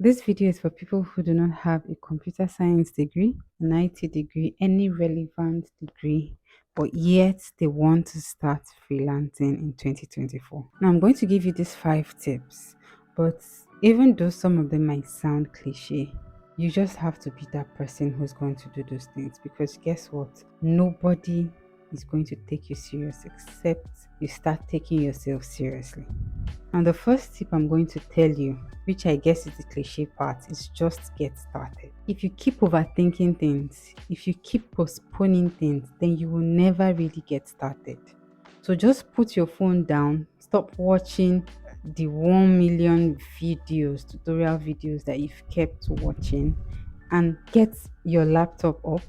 This video is for people who do not have a computer science degree, an IT degree, any relevant degree, but yet they want to start freelancing in 2024. Now, I'm going to give you these 5 tips, but even though some of them might sound cliche, you just have to be that person who's going to do those things because guess what? Nobody is going to take you serious except you start taking yourself seriously. And the first tip I'm going to tell you, which I guess is the cliche part, is just get started. If you keep overthinking things, if you keep postponing things, then you will never really get started. So just put your phone down, stop watching the 1 million videos, tutorial videos that you've kept watching, and get your laptop up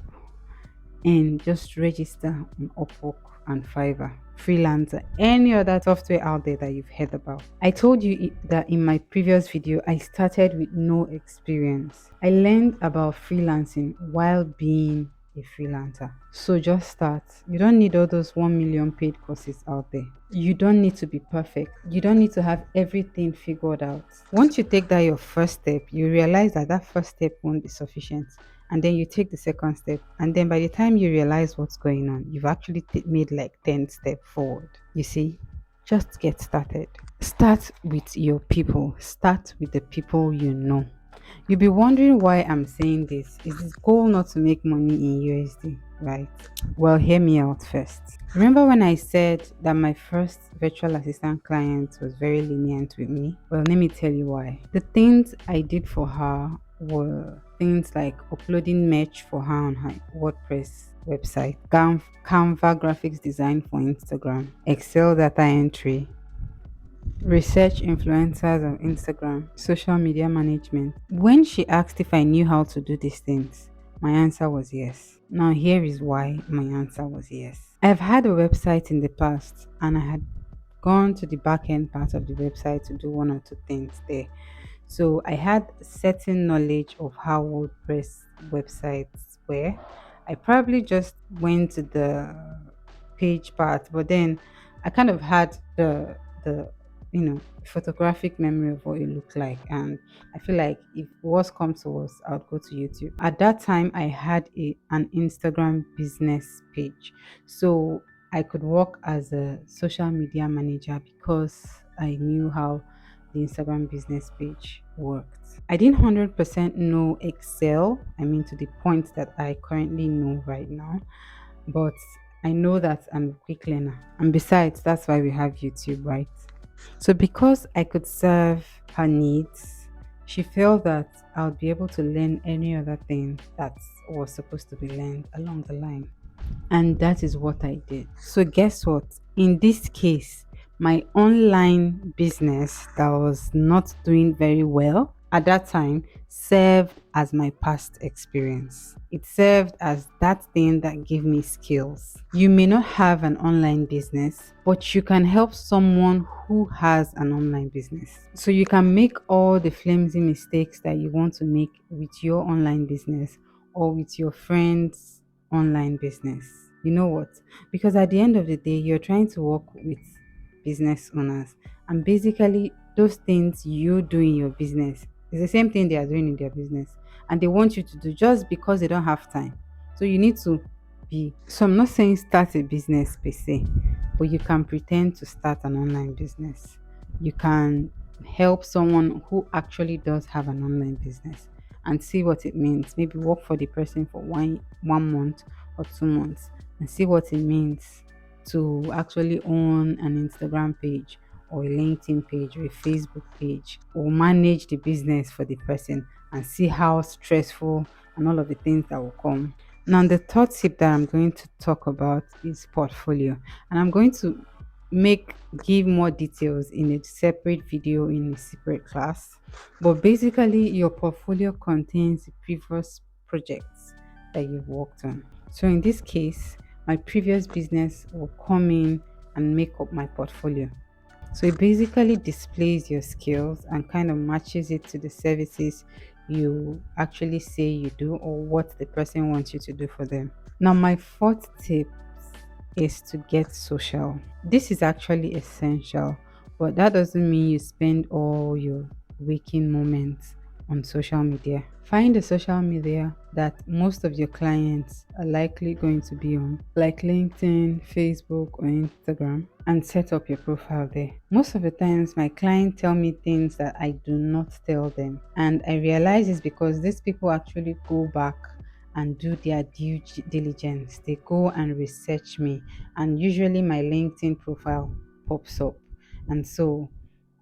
and just register on Upwork and Fiverr, Freelancer, any other software out there that you've heard about. I told you that in my previous video, I started with no experience. I learned about freelancing while being a freelancer. So just start. You don't need all those 1 million paid courses out there. You don't need to be perfect. You don't need to have everything figured out. Once you take that your first step, you realize that that first step won't be sufficient, and then you take the second step, and then by the time you realize what's going on, you've actually made like 10 steps forward. You see, just get started. Start with your people. Start with the people you know. You'll be wondering why I'm saying this. Is this goal not to make money in USD, right? Well, hear me out first. Remember when I said that my first virtual assistant client was very lenient with me? Well, let me tell you why. The things I did for her were things like uploading merch for her on her WordPress website, Canva graphics design for Instagram, Excel data entry, research influencers on Instagram, social media management. When she asked if I knew how to do these things, my answer was yes. Now, here is why my answer was yes. I've had a website in the past and I had gone to the back end part of the website to do one or two things there. So I had certain knowledge of how WordPress websites were. I probably just went to the page part, but then I kind of had the photographic memory of what it looked like, and I feel like if worst comes to worst, I'll go to YouTube. At that time, I had an Instagram business page, so I could work as a social media manager because I knew how the Instagram business page worked. I didn't 100% know Excel, I mean, to the point that I currently know right now, but I know that I'm a quick learner. And besides, that's why we have YouTube, right? So, because I could serve her needs, she felt that I would be able to learn any other thing that was supposed to be learned along the line. And that is what I did. So, guess what? In this case, my online business that was not doing very well at that time served as my past experience. It served as that thing that gave me skills. You may not have an online business, but you can help someone who has an online business. So you can make all the flimsy mistakes that you want to make with your online business or with your friends' online business. You know what? Because at the end of the day, you're trying to work with business owners, and basically, those things you do in your business is the same thing they are doing in their business, and they want you to do just because they don't have time. So, you need to be. So, I'm not saying start a business per se, but you can pretend to start an online business. You can help someone who actually does have an online business and see what it means. Maybe work for the person for one month or 2 months and see what it means to actually own an Instagram page or a LinkedIn page or a Facebook page, or manage the business for the person and see how stressful and all of the things that will come. Now, the third tip that I'm going to talk about is portfolio, and I'm going to make give more details in a separate video in a separate class. But basically, your portfolio contains the previous projects that you've worked on. So in this case, my previous business will come in and make up my portfolio. So it basically displays your skills and kind of matches it to the services you actually say you do or what the person wants you to do for them. Now, my fourth tip is to get social. This is actually essential, but that doesn't mean you spend all your waking moments on social media. Find a social media that most of your clients are likely going to be on, like LinkedIn, Facebook, or Instagram, and set up your profile there. Most of the times, my clients tell me things that I do not tell them, and I realize it's because these people actually go back and do their due diligence. They go and research me, and usually my LinkedIn profile pops up. And so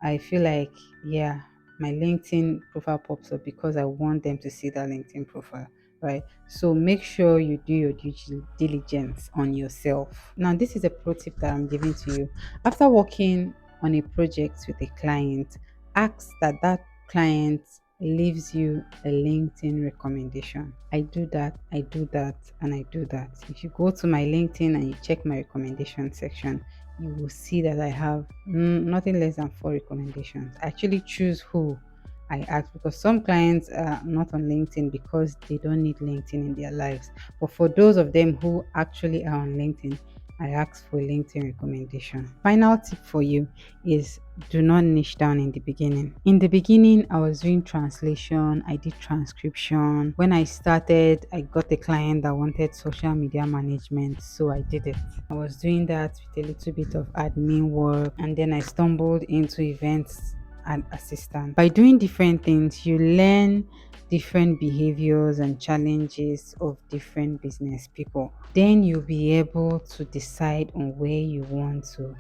I feel like, yeah, my LinkedIn profile pops up because I want them to see that LinkedIn profile, right? So make sure you do your due diligence on yourself. Now, this is a pro tip that I'm giving to you. After working on a project with a client, ask that that client leaves you a LinkedIn recommendation. I do that, I do that, and I do that. If you go to my LinkedIn and you check my recommendation section, you will see that I have nothing less than 4 recommendations. I actually choose who I ask because some clients are not on LinkedIn because they don't need LinkedIn in their lives. But for those of them who actually are on LinkedIn, I ask for LinkedIn recommendation. Final tip for you is do not niche down in the beginning. In the beginning, I was doing translation, I did transcription. When I started, I got a client that wanted social media management, so I did it. I was doing that with a little bit of admin work, and then I stumbled into events and assistant. By doing different things, you learn different behaviors and challenges of different business people. Then you'll be able to decide on where you want to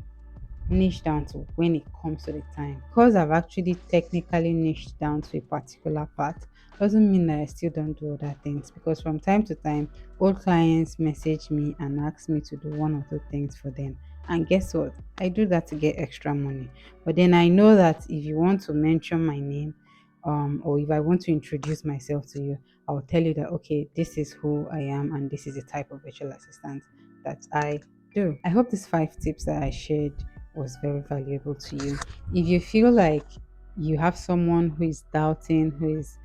niche down to when it comes to the time. Because I've actually technically niched down to a particular part doesn't mean that I still don't do other things, because from time to time old clients message me and ask me to do one or two things for them, and guess what, I do that to get extra money. But then I know that if you want to mention my name, or if I want to introduce myself to you, I'll tell you that okay, this is who I am and this is the type of virtual assistant that I do. I hope these 5 tips that I shared was very valuable to you. If you feel like you have someone who is doubting, who is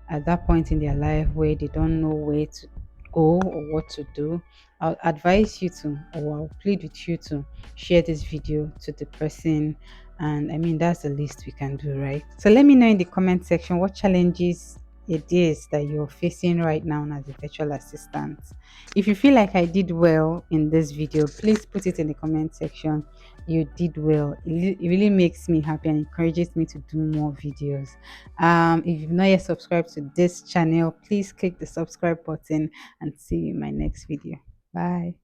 at that point in their life where they don't know where to go or what to do, I'll advise you to, or I'll plead with you to share this video to the person. And I mean, that's the least we can do, right? So let me know in the comment section what challenges it is that you're facing right now as a virtual assistant. If you feel like I did well in this video, please put it in the comment section. You did well. It really makes me happy and encourages me to do more videos. If you've not yet subscribed to this channel, please click the subscribe button and see you in my next video. Bye.